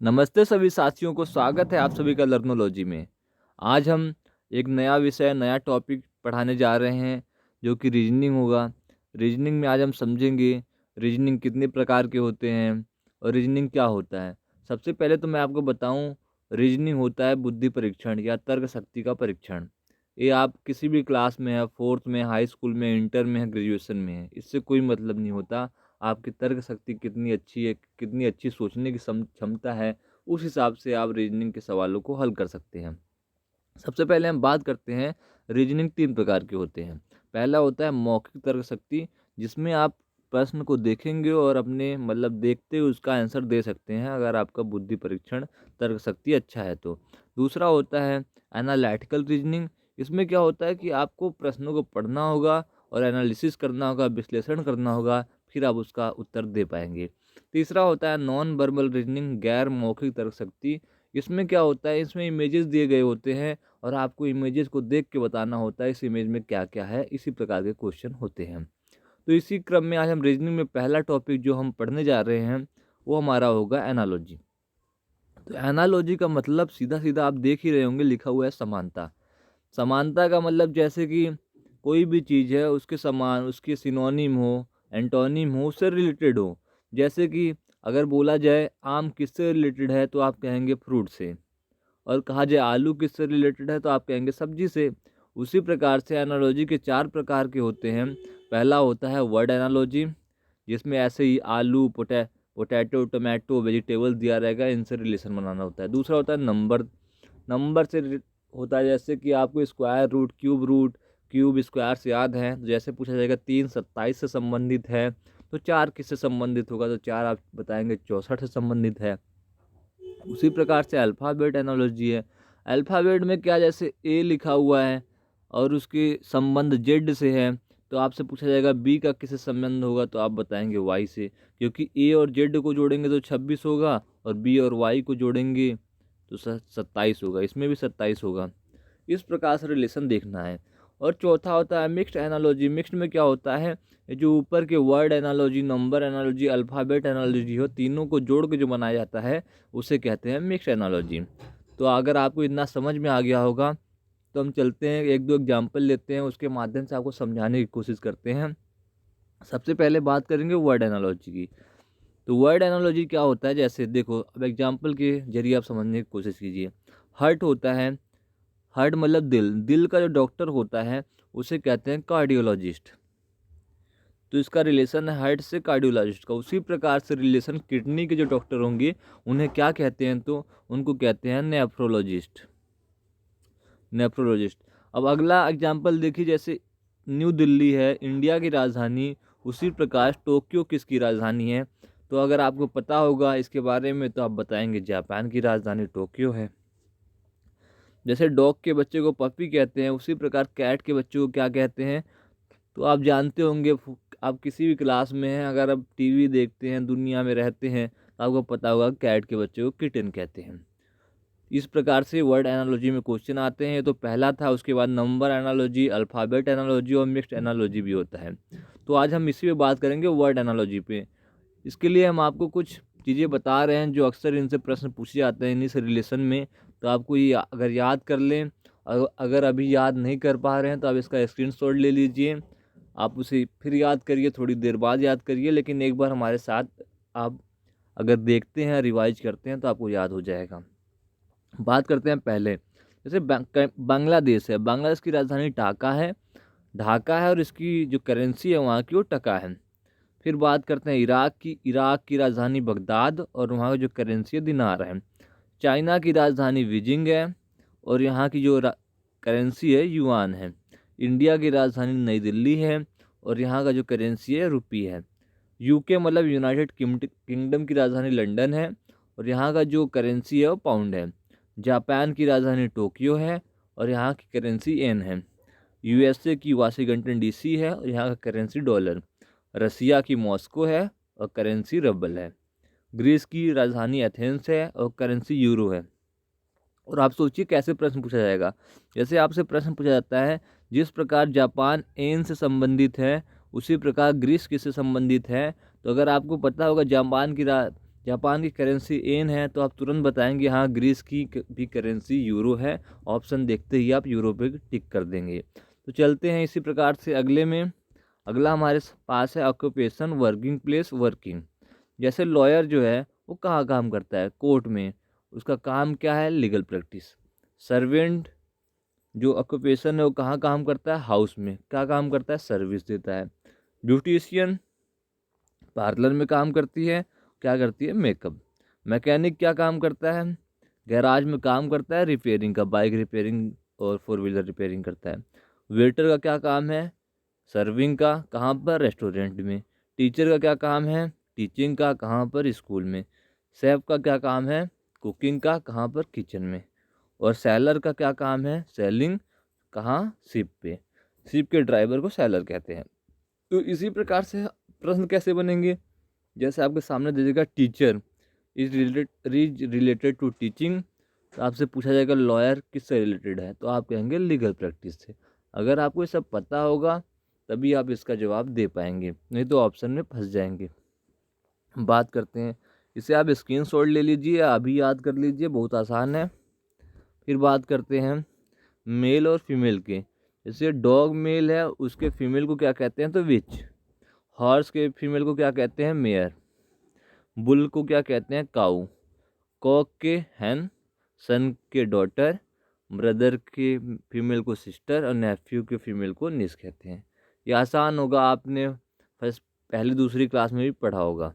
नमस्ते सभी साथियों को, स्वागत है आप सभी का लर्नोलॉजी में। आज हम एक नया विषय, नया टॉपिक पढ़ाने जा रहे हैं जो कि रीजनिंग होगा। रीजनिंग में आज हम समझेंगे रीजनिंग कितने प्रकार के होते हैं और रीजनिंग क्या होता है। सबसे पहले तो मैं आपको बताऊं, रीजनिंग होता है बुद्धि परीक्षण या तर्क शक्ति का परीक्षण। ये आप किसी भी क्लास में है, फोर्थ में, हाई स्कूल में, इंटर में है, ग्रेजुएशन में है, इससे कोई मतलब नहीं होता। आपकी तर्क शक्ति कितनी अच्छी है, कितनी अच्छी सोचने की क्षमता है, उस हिसाब से आप रीजनिंग के सवालों को हल कर सकते हैं। सबसे पहले हम बात करते हैं, रीजनिंग 3 प्रकार के होते हैं। पहला होता है मौखिक तर्क शक्ति, जिसमें आप प्रश्न को देखेंगे और अपने मतलब देखते हुए उसका आंसर दे सकते हैं, अगर आपका बुद्धि परीक्षण तर्क शक्ति अच्छा है तो। दूसरा होता है एनालिटिकल रीजनिंग। इसमें क्या होता है कि आपको प्रश्नों को पढ़ना होगा और एनालिसिस करना होगा, विश्लेषण करना होगा, फिर आप उसका उत्तर दे पाएंगे। तीसरा होता है नॉन वर्बल रीजनिंग, गैर मौखिक तर्क शक्ति। इसमें क्या होता है, इसमें इमेजेस दिए गए होते हैं और आपको इमेजेस को देख के बताना होता है इस इमेज में क्या क्या है। इसी प्रकार के क्वेश्चन होते हैं। तो इसी क्रम में आज हम रीजनिंग में पहला टॉपिक जो हम पढ़ने जा रहे हैं वो हमारा होगा एनालॉजी। तो एनालॉजी का मतलब सीधा सीधा आप देख ही रहे होंगे, लिखा हुआ है समानता। समानता का मतलब जैसे कि कोई भी चीज़ है उसके समान, उसके सिनोनिम हो, एंटोनिम हो, उससे रिलेटेड हो। जैसे कि अगर बोला जाए आम किससे रिलेटेड है तो आप कहेंगे फ्रूट से, और कहा जाए आलू किससे रिलेटेड है तो आप कहेंगे सब्जी से। उसी प्रकार से एनालॉजी के 4 प्रकार के होते हैं। पहला होता है वर्ड एनालॉजी, जिसमें ऐसे ही आलू, पोटैटो, टोमेटो, वेजिटेबल दिया रहेगा, इनसे रिलेशन बनाना होता है। दूसरा होता है नंबर। नंबर से होता है, जैसे कि आपको स्क्वायर रूट, क्यूब स्क्वायर से याद है, तो जैसे पूछा जाएगा 3 27 से संबंधित है तो 4 किससे संबंधित होगा, तो 4 आप बताएंगे 64 से संबंधित है। उसी प्रकार से अल्फ़ाबेट एनालॉजी है। अल्फ़ाबेट में क्या, जैसे ए लिखा हुआ है और उसके संबंध जेड से है, तो आपसे पूछा जाएगा बी का किससे संबंध होगा, तो आप बताएंगे वाई से, क्योंकि ए और जेड को जोड़ेंगे तो 26 होगा और बी और वाई को जोड़ेंगे तो 27 होगा, इसमें भी 27 होगा। इस प्रकार से रिलेशन देखना है। और चौथा होता है मिक्स्ड एनालॉजी। मिक्स्ड में क्या होता है, ये जो ऊपर के word analogy, number analogy, alphabet analogy हो, तीनों को जोड़ के जो बनाया जाता है उसे कहते हैं मिक्स्ड एनालॉजी। तो अगर आपको इतना समझ में आ गया होगा तो हम चलते हैं, एक दो एग्जाम्पल लेते हैं, उसके माध्यम से आपको समझाने की कोशिश करते हैं। सबसे पहले बात करेंगे वर्ड एनालॉजी की। तो वर्ड एनालॉजी क्या होता है, जैसे देखो, अब एग्जाम्पल के जरिए आप समझने की कोशिश कीजिए। हर्ट होता है, हर्ट मतलब दिल, दिल का जो डॉक्टर होता है उसे कहते हैं कार्डियोलॉजिस्ट। तो इसका रिलेशन है हार्ट से कार्डियोलॉजिस्ट का। उसी प्रकार से रिलेशन किडनी के जो डॉक्टर होंगे उन्हें क्या कहते हैं, तो उनको कहते हैं नेफ्रोलॉजिस्ट। नेफ्रोलॉजिस्ट। अब अगला एग्जाम्पल देखिए, जैसे न्यू दिल्ली है इंडिया की राजधानी, उसी प्रकार टोक्यो किसकी राजधानी है, तो अगर आपको पता होगा इसके बारे में तो आप बताएंगे जापान की राजधानी टोक्यो है। जैसे डॉग के बच्चे को पपी कहते हैं, उसी प्रकार कैट के बच्चे को क्या कहते हैं, तो आप जानते होंगे। आप किसी भी क्लास में हैं, अगर आप टीवी देखते हैं, दुनिया में रहते हैं, तो आपको पता होगा कैट के बच्चे को किटन कहते हैं। इस प्रकार से वर्ड एनालॉजी में क्वेश्चन आते हैं। तो पहला था, उसके बाद नंबर एनालॉजी, अल्फ़ाबेट एनालॉजी और मिक्स्ड एनालॉजी भी होता है। तो आज हम इसी पे बात करेंगे, वर्ड एनालॉजी पे। इसके लिए हम आपको कुछ चीज़ें बता रहे हैं जो अक्सर इनसे प्रश्न पूछे जाते हैं इन्हीं से रिलेशन में। तो आपको ये अगर याद कर लें, अगर अभी याद नहीं कर पा रहे हैं तो आप इसका स्क्रीनशॉट ले लीजिए, आप उसे फिर याद करिए, थोड़ी देर बाद याद करिए, लेकिन एक बार हमारे साथ आप अगर देखते हैं, रिवाइज करते हैं तो आपको याद हो जाएगा। बात करते हैं पहले, जैसे बांग्लादेश है, बांग्लादेश की राजधानी ढाका है और इसकी जो करेंसी है वहाँ की वो टका है। फिर बात करते हैं इराक की राजधानी बगदाद और वहाँ की जो करेंसी है दिनार है। चाइना की राजधानी बीजिंग है और यहाँ की जो करेंसी है युआन है। इंडिया की राजधानी नई दिल्ली है और यहाँ का जो करेंसी है रुपी है। यूके मतलब यूनाइटेड किंगडम की राजधानी लंदन है और यहाँ का जो करेंसी है वो पाउंड है। जापान की राजधानी टोक्यो है और यहाँ की करेंसी येन है। यूएसए की वाशिंगटन डीसी है और यहाँ का करेंसी डॉलर। रसिया की मॉस्को है और करेंसी रबल है। ग्रीस की राजधानी एथेंस है और करेंसी यूरो है। और आप सोचिए कैसे प्रश्न पूछा जाएगा। जैसे आपसे प्रश्न पूछा जाता है, जिस प्रकार जापान एन से संबंधित है उसी प्रकार ग्रीस किससे संबंधित है। तो अगर आपको पता होगा जापान की करेंसी येन है तो आप तुरंत बताएंगे हाँ ग्रीस की भी करेंसी यूरो है। ऑप्शन देखते ही आप यूरो पे टिक कर देंगे। तो चलते हैं इसी प्रकार से अगले में। अगला हमारे पास है ऑक्यूपेशन, वर्किंग प्लेस, वर्किंग। जैसे लॉयर जो है वो कहाँ काम करता है, कोर्ट में, उसका काम क्या है, लीगल प्रैक्टिस। सर्वेंट जो ऑक्यूपेशन है वो कहाँ काम करता है, हाउस में, क्या काम करता है, सर्विस देता है। ब्यूटिशियन पार्लर में काम करती है, क्या करती है, मेकअप। मैकेनिक क्या काम करता है, गैराज में काम करता है, रिपेयरिंग का, बाइक रिपेयरिंग और फोर व्हीलर रिपेयरिंग करता है। वेटर का क्या काम है, सर्विंग का, कहाँ पर, रेस्टोरेंट में। टीचर का क्या काम है, टीचिंग का, कहाँ पर, स्कूल में। शेफ का क्या काम है, कुकिंग का, कहाँ पर, किचन में। और सेलर का क्या काम है, सेलिंग, कहाँ, शिप पे। शिप के ड्राइवर को सेलर कहते हैं। तो इसी प्रकार से प्रश्न कैसे बनेंगे, जैसे आपके सामने दे देगा teacher is related to teaching, तो आपसे पूछा जाएगा लॉयर किससे रिलेटेड है, तो आप कहेंगे लीगल प्रैक्टिस से। अगर आपको ये सब पता होगा तभी आप इसका जवाब दे पाएंगे, नहीं तो ऑप्शन में फंस जाएंगे। बात करते हैं, इसे आप स्क्रीनशॉट ले लीजिए, अभी याद कर लीजिए, बहुत आसान है। फिर बात करते हैं मेल और फीमेल के। जैसे डॉग मेल है उसके फीमेल को क्या कहते हैं, तो विच। हॉर्स के फीमेल को क्या कहते हैं, मेयर। बुल को क्या कहते हैं, काऊ। कॉक के हैन, सन के डॉटर, ब्रदर के फीमेल को सिस्टर और नेफ्यू के फीमेल को निस कहते हैं। ये आसान होगा, आपने फर्स्ट पहली दूसरी क्लास में भी पढ़ा होगा।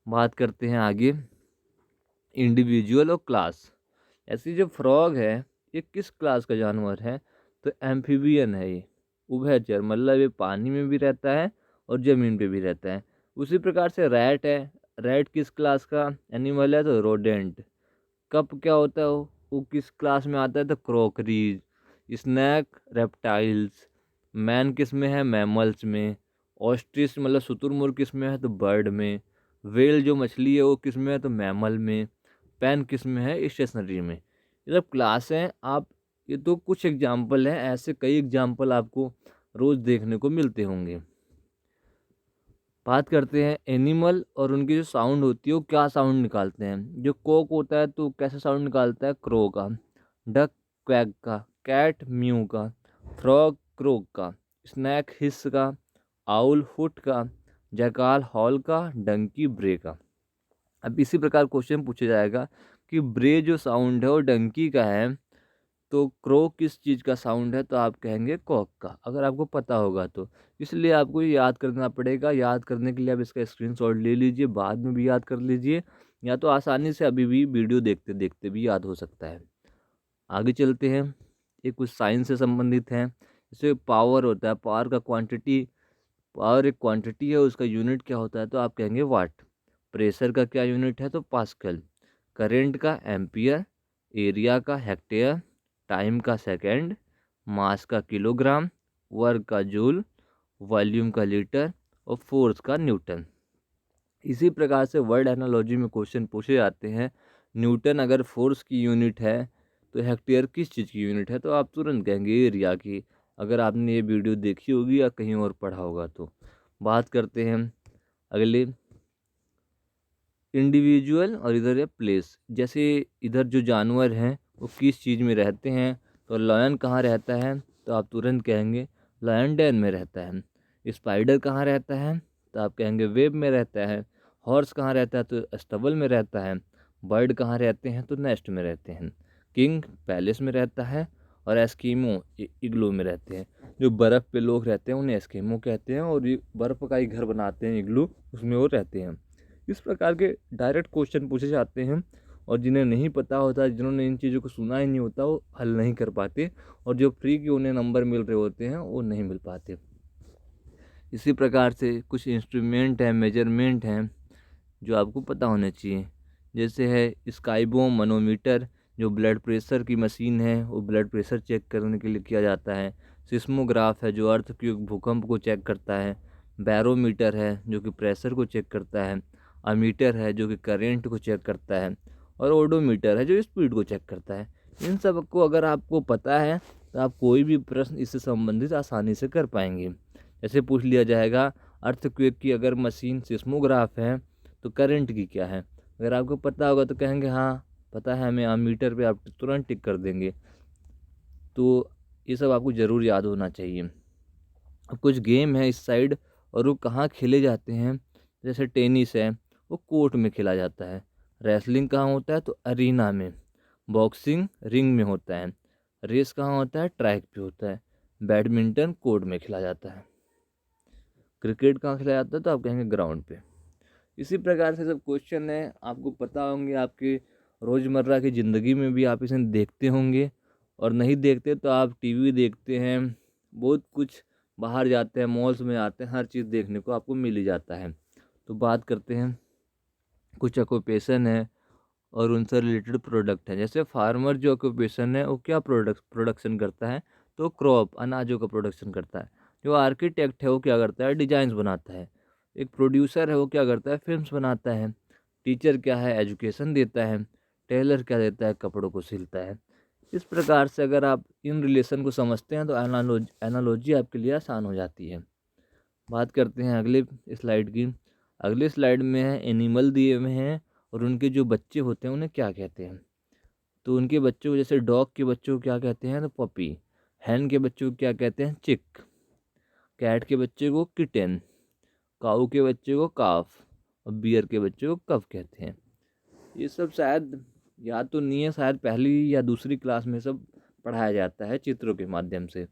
बात करते हैं आगे इंडिविजुअल और क्लास। ऐसी जो फ्रॉग है ये किस क्लास का जानवर है, तो एम्फीबियन है ये, उभयचर, मतलब ये पानी में भी रहता है और ज़मीन पे भी रहता है। उसी प्रकार से रैट है, रैट किस क्लास का एनिमल है, तो रोडेंट। कप क्या होता है, वो किस क्लास में आता है, तो क्रोकरीज। Snack reptiles. मैन किस में है, मैमल्स में। ऑस्ट्रिच मतलब शुतुरमुर्ग किस में है, तो बर्ड में। वेल जो मछली है वो किस में है, तो मैमल में। पेन किस में है, स्टेशनरी में। ये सब क्लास हैं। आप ये तो कुछ एग्जाम्पल हैं, ऐसे कई एग्जाम्पल आपको रोज़ देखने को मिलते होंगे। बात करते हैं एनिमल और उनकी जो साउंड होती है वो क्या साउंड निकालते हैं। जो कोक होता है तो कैसा साउंड निकालता है, क्रो का। डक क्वैक का। कैट म्यू का। फ्रॉग क्रोक का। स्नैक हिस का। आउल हुट का। जैकाल हॉल का। डंकी ब्रे का। अब इसी प्रकार क्वेश्चन पूछा जाएगा कि ब्रे जो साउंड है वो डंकी का है, तो क्रो किस चीज़ का साउंड है, तो आप कहेंगे कॉक का, अगर आपको पता होगा तो। इसलिए आपको ये याद करना पड़ेगा। याद करने के लिए आप इसका स्क्रीनशॉट ले लीजिए, बाद में भी याद कर लीजिए, या तो आसानी से अभी भी वीडियो देखते देखते भी याद हो सकता है। आगे चलते हैं, ये कुछ साइंस से संबंधित हैं। जैसे पावर होता है, पावर का क्वांटिटी, पावर एक क्वांटिटी है, उसका यूनिट क्या होता है, तो आप कहेंगे वाट। प्रेशर का क्या यूनिट है, तो पास्कल। करेंट का एम्पियर। एरिया का हेक्टेयर। टाइम का सेकंड। मास का किलोग्राम। वर्क का जूल। वॉल्यूम का लीटर। और फोर्स का न्यूटन। इसी प्रकार से वर्ड एनालॉजी में क्वेश्चन पूछे जाते हैं। न्यूटन अगर फोर्स की यूनिट है तो हेक्टेयर किस चीज़ की यूनिट है, तो आप तुरंत कहेंगे एरिया की, अगर आपने ये वीडियो देखी होगी या कहीं और पढ़ा होगा तो। बात करते हैं अगले इंडिविजुअल और इधर है प्लेस। जैसे इधर जो जानवर हैं वो किस चीज़ में रहते हैं, तो लायन कहाँ रहता है, तो आप तुरंत कहेंगे लायन डेन में रहता है। स्पाइडर कहाँ रहता है, तो आप कहेंगे वेब में रहता है। हॉर्स कहाँ रहता है, तो स्टबल में रहता है। बर्ड कहाँ रहते हैं, तो नेस्ट में रहते हैं। किंग पैलेस में रहता है। और एस्कीमो इग्लू में रहते हैं। जो बर्फ़ पे लोग रहते हैं उन्हें एस्कीमो कहते हैं, और ये बर्फ़ का ही घर बनाते हैं इग्लू, उसमें वो रहते हैं। इस प्रकार के डायरेक्ट क्वेश्चन पूछे जाते हैं, और जिन्हें नहीं पता होता, जिन्होंने इन चीज़ों को सुना ही नहीं होता, वो हल नहीं कर पाते, और जो फ्री के उन्हें नंबर मिल रहे होते हैं वो नहीं मिल पाते। इसी प्रकार से कुछ इंस्ट्रूमेंट हैं, मेजरमेंट हैं जो आपको पता होने चाहिए। जैसे है स्काइबो मनोमीटर, जो ब्लड प्रेशर की मशीन है, वो ब्लड प्रेशर चेक करने के लिए किया जाता है। सिस्मोग्राफ है जो अर्थक्वेक भूकंप को चेक करता है। बैरोमीटर है जो कि प्रेशर को चेक करता है। अमीटर है जो कि करंट को चेक करता है। और ओडोमीटर है जो स्पीड को चेक करता है। इन सब को अगर आपको पता है तो आप कोई भी प्रश्न इससे संबंधित आसानी से कर पाएंगे। जैसे पूछ लिया जाएगा अर्थक्वेक की अगर मशीन सिस्मोग्राफ है तो करंट की क्या है, अगर आपको पता होगा तो कहेंगे हाँ पता है हमें, मीटर पे आप तुरंत टिक कर देंगे। तो ये सब आपको ज़रूर याद होना चाहिए। अब कुछ गेम है इस साइड और वो कहाँ खेले जाते हैं, जैसे टेनिस है वो कोर्ट में खेला जाता है, रेसलिंग कहाँ होता है तो अरीना में, बॉक्सिंग रिंग में होता है, रेस कहाँ होता है ट्रैक पे होता है, बैडमिंटन कोर्ट में खेला जाता है, क्रिकेट कहाँ खेला जाता है तो आप कहेंगे ग्राउंड पे। इसी प्रकार से सब क्वेश्चन है, आपको पता होंगे, आपके रोज़मर्रा की ज़िंदगी में भी आप इसे देखते होंगे, और नहीं देखते तो आप टीवी देखते हैं, बहुत कुछ बाहर जाते हैं, मॉल्स में आते हैं, हर चीज़ देखने को आपको मिल ही जाता है। तो बात करते हैं कुछ ऑक्यूपेशन है और उनसे रिलेटेड प्रोडक्ट है। जैसे फार्मर जो ऑक्यूपेशन है वो क्या प्रोडक्शन करता है तो क्रॉप अनाजों का प्रोडक्शन करता है। जो आर्किटेक्ट है वो क्या करता है डिजाइन्स बनाता है। एक प्रोड्यूसर है वो क्या करता है फिल्म्स बनाता है। टीचर क्या है एजुकेशन देता है। टेलर क्या देता है कपड़ों को सिलता है। इस प्रकार से अगर आप इन रिलेशन को समझते हैं तो एनालॉजी आपके लिए आसान हो जाती है। बात करते हैं अगले स्लाइड की। अगले स्लाइड में है एनिमल दिए हुए हैं और उनके जो बच्चे होते हैं उन्हें क्या कहते हैं। तो उनके बच्चों को जैसे डॉग के बच्चों को क्या कहते हैं तो पपी, हैन के बच्चों को क्या कहते हैं चिक, कैट के बच्चे को किटन, काऊ के बच्चे को काफ और बियर के बच्चे को कफ कहते हैं। ये सब शायद याद तो नहीं है, शायद पहली या दूसरी क्लास में सब पढ़ाया जाता है चित्रों के माध्यम से।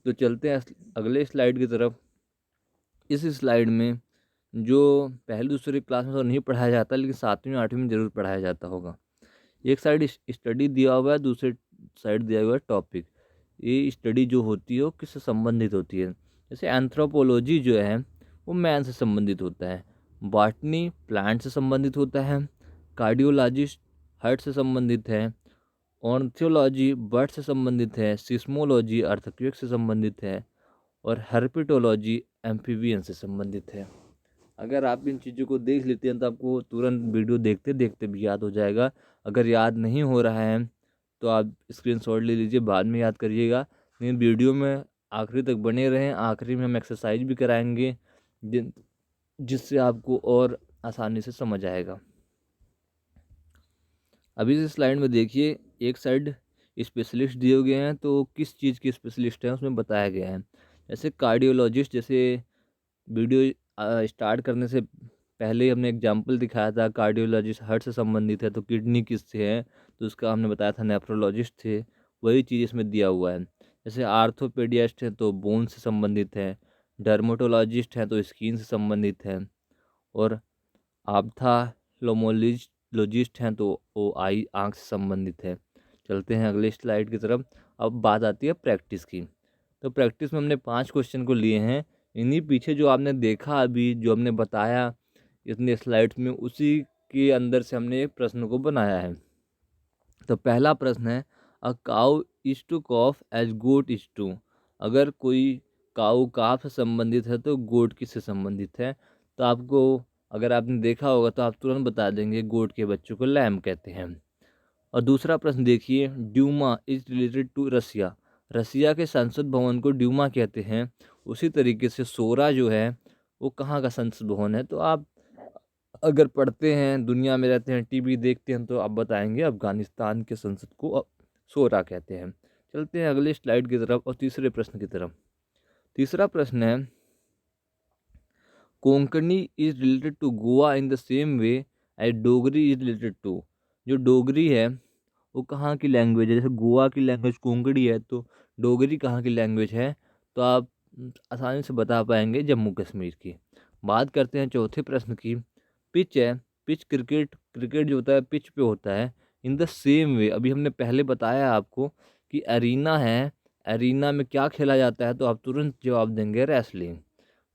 तो चलते हैं अगले स्लाइड की तरफ। इस स्लाइड में जो पहली दूसरी क्लास में तो नहीं पढ़ाया जाता लेकिन सातवीं आठवीं में ज़रूर पढ़ाया जाता होगा। एक साइड स्टडी दिया हुआ है, दूसरे साइड दिया हुआ है टॉपिक। ये स्टडी जो होती है वो किससे संबंधित होती है। जैसे एंथ्रोपोलॉजी जो है वो मैन से संबंधित होता है, बॉटनी प्लांट से संबंधित होता है, कार्डियोलॉजिस्ट हार्ट से संबंधित है, ऑर्निथोलॉजी बर्ड से संबंधित है, सिस्मोलॉजी अर्थक्वेक से संबंधित है और हर्पिटोलॉजी एम्फीबियन से संबंधित है। अगर आप इन चीज़ों को देख लेते हैं तो आपको तुरंत वीडियो देखते देखते भी याद हो जाएगा। अगर याद नहीं हो रहा है तो आप स्क्रीनशॉट ले लीजिए, बाद में याद करिएगा। लेकिन वीडियो में आखिरी तक बने रहें, आखिरी में हम एक्सरसाइज भी कराएंगे जिससे आपको और आसानी से समझ आएगा। अभी इस स्लाइड में देखिए, एक साइड स्पेशलिस्ट दिए गए हैं तो किस चीज़ के स्पेशलिस्ट हैं उसमें बताया गया है। जैसे कार्डियोलॉजिस्ट, जैसे वीडियो स्टार्ट करने से पहले ही हमने एग्जांपल दिखाया था, कार्डियोलॉजिस्ट हार्ट से संबंधित है तो किडनी किससे है तो उसका हमने बताया था नेफ्रोलॉजिस्ट थे। वही चीज़ इसमें दिया हुआ है। जैसे आर्थोपेडियास्ट है तो बोन से संबंधित है, डर्मेटोलॉजिस्ट है तो स्किन से संबंधित है, और ऑप्थाल्मोलॉजिस्ट हैं तो वो आई आँख से संबंधित है। चलते हैं अगले स्लाइड की तरफ। अब बात आती है प्रैक्टिस की। तो प्रैक्टिस में हमने 5 क्वेश्चन को लिए हैं। इन्हीं पीछे जो आपने देखा अभी जो हमने बताया इतने स्लाइड्स में, उसी के अंदर से हमने एक प्रश्न को बनाया है। तो पहला प्रश्न है, a cow is to calf as goat is to. अगर कोई काऊ काफ से संबंधित है तो गोट किससे संबंधित है। तो आपको अगर आपने देखा होगा तो आप तुरंत बता देंगे गोट के बच्चों को लैम कहते हैं। और दूसरा प्रश्न देखिए, ड्यूमा इज रिलेटेड टू रसिया। रसिया के संसद भवन को ड्यूमा कहते हैं। उसी तरीके से सोरा जो है वो कहाँ का संसद भवन है। तो आप अगर पढ़ते हैं, दुनिया में रहते हैं, टीवी देखते हैं तो आप बताएंगे अफगानिस्तान के संसद को सोरा कहते हैं। चलते हैं अगले स्लाइड की तरफ और तीसरे प्रश्न की तरफ। तीसरा प्रश्न है, Konkani is related to Goa in the same way as Dogri is related to. जो डोगरी है वो कहाँ की लैंग्वेज है। जैसे गोवा की लैंग्वेज कोंकणी है तो डोगरी कहाँ की लैंग्वेज है। तो आप आसानी से बता पाएंगे जम्मू कश्मीर की। बात करते हैं चौथे प्रश्न की। पिच है, पिच क्रिकेट क्रिकेट जो होता है पिच पे होता है। इन द सेम वे, अभी हमने पहले बताया आपको कि एरीना है, एरीना में क्या खेला जाता है तो आप तुरंत जवाब देंगे रेसलिंग।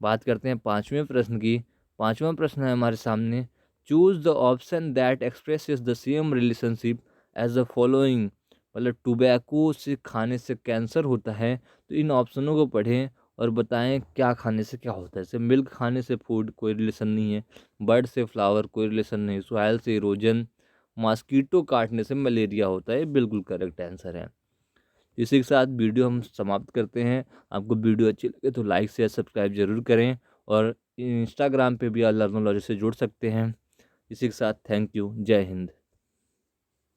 बात करते हैं पाँचवें प्रश्न की। पाँचवा प्रश्न है हमारे सामने, choose the option that expresses the same relationship as the following. मतलब टोबैको से खाने से कैंसर होता है तो इन ऑप्शनों को पढ़ें और बताएं क्या खाने से क्या होता है। जैसे मिल्क खाने से फूड कोई रिलेशन नहीं है, बर्ड से फ्लावर कोई रिलेशन नहीं, सॉइल से इरोजन, मॉस्कीटो काटने से मलेरिया होता है। बिल्कुल करेक्ट आंसर है। इसी के साथ वीडियो हम समाप्त करते हैं। आपको वीडियो अच्छी लगे तो लाइक शेयर सब्सक्राइब जरूर करें और इंस्टाग्राम पे भी आप लर्नोलॉजी से जुड़ सकते हैं। इसी के साथ थैंक यू, जय हिंद।